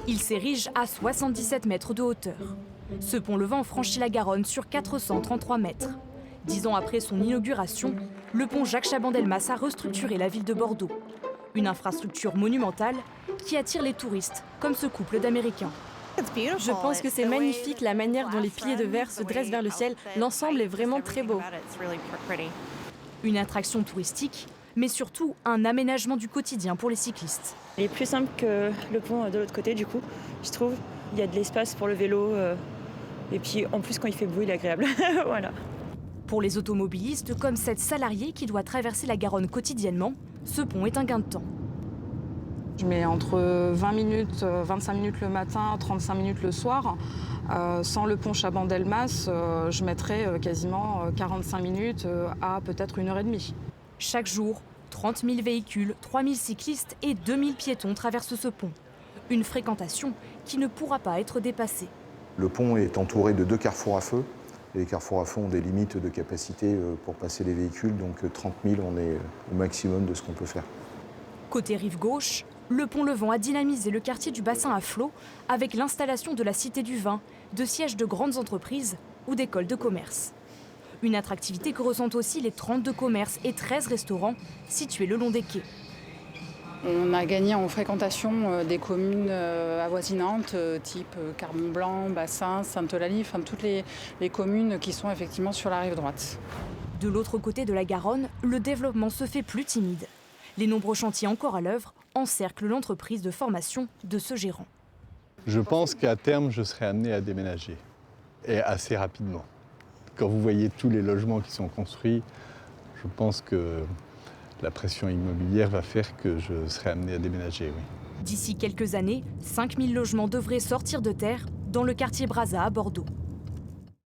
Il s'érige à 77 mètres de hauteur. Ce pont levant franchit la Garonne sur 433 mètres. 10 ans après son inauguration, le pont Jacques Chaban-Delmas a restructuré la ville de Bordeaux. Une infrastructure monumentale qui attire les touristes, comme ce couple d'Américains. Je pense que c'est magnifique la manière dont les piliers de verre se dressent vers le ciel. L'ensemble est vraiment très beau. Une attraction touristique, mais surtout un aménagement du quotidien pour les cyclistes. Il est plus simple que le pont de l'autre côté, du coup, je trouve. Il y a de l'espace pour le vélo. Et puis, en plus, quand il fait beau, il est agréable. Voilà. Pour les automobilistes, comme cette salariée qui doit traverser la Garonne quotidiennement, ce pont est un gain de temps. Je mets entre 20 minutes, 25 minutes le matin, 35 minutes le soir. Sans le pont Chaban-Delmas, je mettrais quasiment 45 minutes à peut-être 1h30. Chaque jour, 30 000 véhicules, 3 000 cyclistes et 2 000 piétons traversent ce pont. Une fréquentation qui ne pourra pas être dépassée. Le pont est entouré de 2 carrefours à feu. Et les carrefours à feu ont des limites de capacité pour passer les véhicules, donc 30 000, on est au maximum de ce qu'on peut faire. Côté rive gauche, le pont Levant a dynamisé le quartier du bassin à flot avec l'installation de la Cité du Vin, de sièges de grandes entreprises ou d'écoles de commerce. Une attractivité que ressentent aussi les 32 commerces et 13 restaurants situés le long des quais. On a gagné en fréquentation des communes avoisinantes, type Carbon-Blanc, Bassin, Sainte-Eulalie, enfin toutes les communes qui sont effectivement sur la rive droite. De l'autre côté de la Garonne, le développement se fait plus timide. Les nombreux chantiers encore à l'œuvre encerclent l'entreprise de formation de ce gérant. Je pense qu'à terme, je serai amené à déménager, et assez rapidement. Quand vous voyez tous les logements qui sont construits, je pense que la pression immobilière va faire que je serai amené à déménager, oui. D'ici quelques années, 5 000 logements devraient sortir de terre dans le quartier Brazza à Bordeaux.